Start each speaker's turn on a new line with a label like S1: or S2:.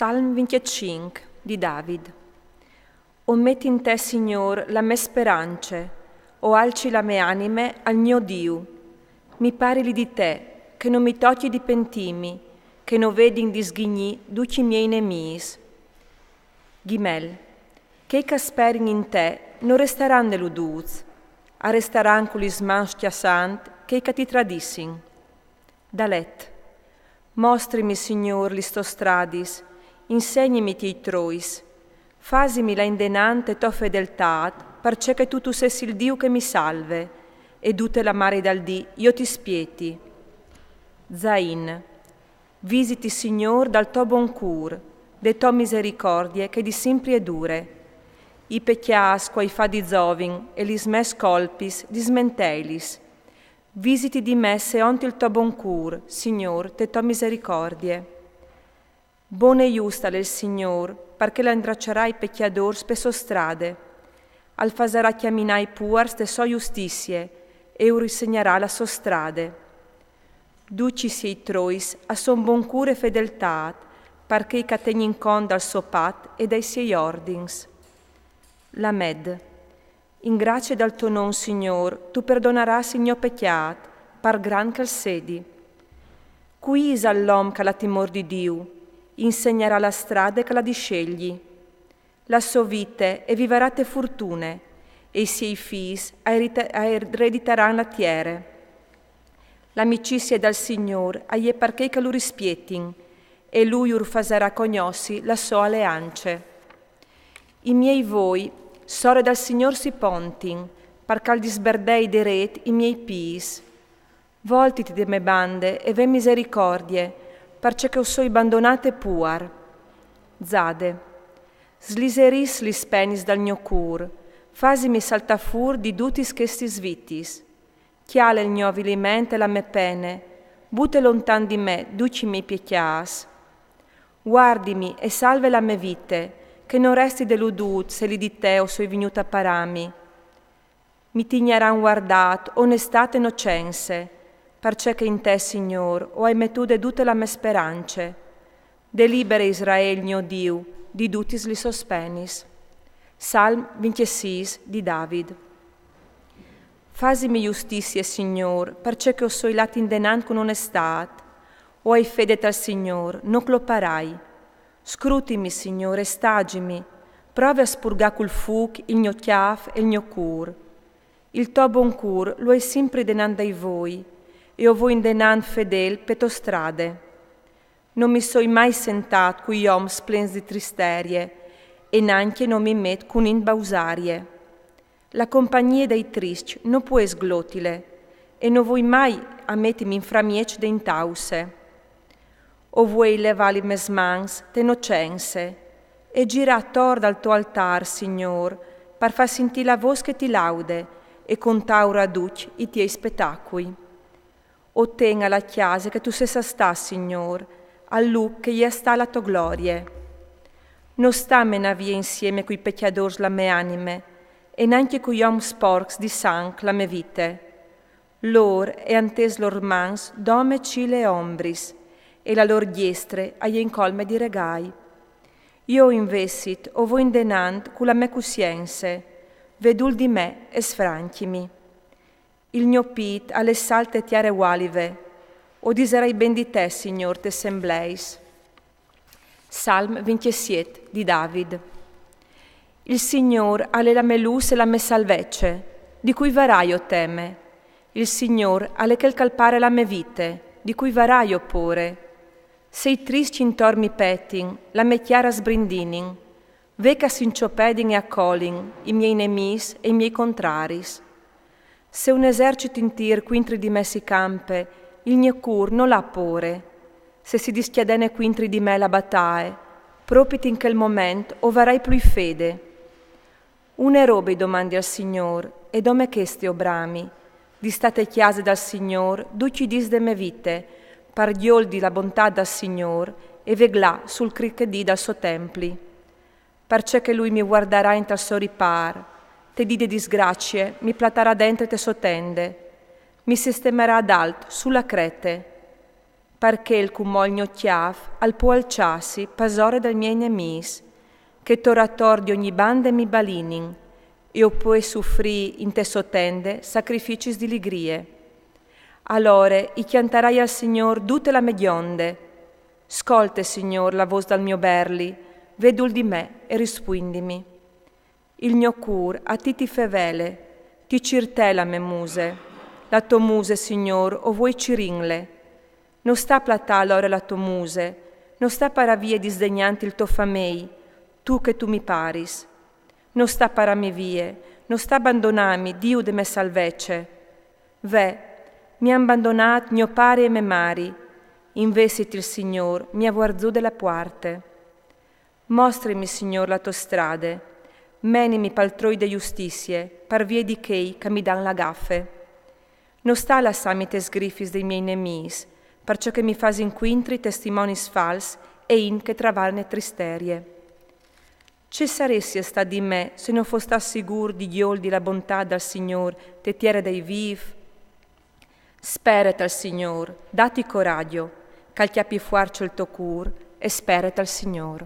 S1: Salm 25 di David. O metti in te, Signor, la me speranze, o alci la me anime al mio Dio. Mi parili di te, che non mi tocchi di pentimi, che non vedi in disghigni duci miei nemis. Gimel, che casperin in te non resteranno deluduz, arresteran culis mans chiassant che ti tradissin. Dalet, mostrimi, Signor, listo stradis, insegnimi ti trois, fasimi la indenante to fedeltat, perché che tu sessi il Dio che mi salve, e dute la mare dal dì, io ti spieti. Zain, visiti, Signor, dal to bon cur, de to misericordie che di simpri e dure. I pecchias quai fa di zovin, e lis mes colpis, dismenteilis. Visiti di me se ont il to bon cur, Signor, te to misericordie. Buone e giusta il Signor, perché la intraccerai pecchiador spesso strade. Al fasarà chiaminai puar ste so giustizie, e risegnerà la so strade. Duci siei trois a son bon cur e fedeltat, perché i cateni in conda al suo pat e dai siei ordins. Lamed, in grazia dal tuo non, Signor, tu perdoneràs il mio pecchiat, par gran che il sedi. Quisa l'om che la timor di Dio, insegnerà la strada che la discegli. La sua vite e viverate fortune, e i suoi fis erediteranno la tiere. L'amicizia dal Signor agli perché che lo rispietin, e lui urfaserà cognossi la sua alleance. I miei voi, sore dal Signor si pontin, perché al disberdei deret i miei pis. Voltiti de me bande e ve misericordie, perché che soi abbandonate puar. Zade, sliseris lis penis dal mio cur, fasimi saltafur di dutis che sti svitis. Chiale il mio avvilimento e la me pene, bute lontan di me, duci miei piechias. Guardimi e salve la me vite, che non resti deludut se li di te o soi venuta parami. Mi tigneran guardat, onestate innocense, perché che in te, Signor, o hai metude tutte la me speranze. Delibere Israel, mio Dio, di dutis li sospenis. Salm 26 di David. Fasimi giustizie, Signor, perché che o soi lati indenant con onestat, o hai fede al Signor, non cloparai. Scrutimi, Signore, stagimi, provi a spurgà col fuc il mio chiaf e il mio cur. Il to bon cur lo è sempre denant dai voi, e o voi indenant fedel peto strade. Non mi soi mai sentat cui om splens di tristerie, e neanche non mi met cun in bausarie. La compagnia dei trisci non può sglotile, e non vuoi mai a mettimi in framiec de intause. O vuoi levali mes mans te nocense, e gira attorno al tuo altar, Signor, per far sentire la voce che ti laude, e con taura duc i tuoi spettacoli. O tenga la chiesa che tu sessa sta, Signor, al luc che gli sta la tua gloria. Non sta mena via insieme coi pecchiadors la me anime, e neanche coi om sporcs di sang la me vite. Lor e antes lor mans dome cile ombris, e la lor diestre agli incolme di regai. Io invessit o voi indenant con la me cusiense, vedul di me e sfranchimi. Il mio pit alle salte tiare ualive, o diserei ben di te, Signor, te sembleis. Salm 27 di David. Il Signor alle la me lus e la me salvece, di cui varaio teme. Il Signor alle che calpare la me vite, di cui varaio pure. Sei trisci intor mi pettin, la me chiara sbrindinin, veca sinciopedin e accolin, i miei nemis e i miei contraris. Se un esercito intir quintri di me si campe, il mio cur non l'ha pore. Se si dischiadene quintri di me la battae, propiti in quel momento o varai più fede. Une robe domandi al Signor, e dome che ste obrami, di state chiase dal Signor, duci dis de me vite, par diol di la bontà dal Signor, e veglà sul crichedì dal suo templi. Perché che lui mi guarderà in tal suo ripar, te di disgrazie mi platarà dentro te sottende, mi sistemerà ad alt sulla crete. perché il cumogno chiaf al può alciarsi pasore dal miei nemis, che torator di ogni bande mi balinin, e o puoi soffrì in te sottende sacrificis di ligrie. Allora i chiantarai al Signor tutte la medionde. Scolte, Signor, la voce dal mio berli, vedul di me e rispondimi. Il mio cur a ti fevele, ti cirtela me muse. La tua muse, Signor, o vuoi ciringle. Non sta platà allora la tua muse, non sta paravie disdegnanti il tuo famei, tu che tu mi paris. Non sta parami vie, non sta abbandonami, Dio de me salvece. Ve, mi ha abbandonato mio pari e me mari, investit il Signor, mi ha guardato della parte. Mostrimi, Signor, la tua strade, menimi paltroi de giustizie, par vie di chei che mi dan la gaffe. Non sta lassami te sgrifis dei miei nemis, perciò che mi fas inquintri testimonis fals e in che travarne tristerie. Ci saresti sta di me se non fosta sigur di diol di la bontà dal Signor, te tiere dei viv? Speret al Signor, dati coraggio, cal chiappi fuarcio il tuo cur, e speret al Signor.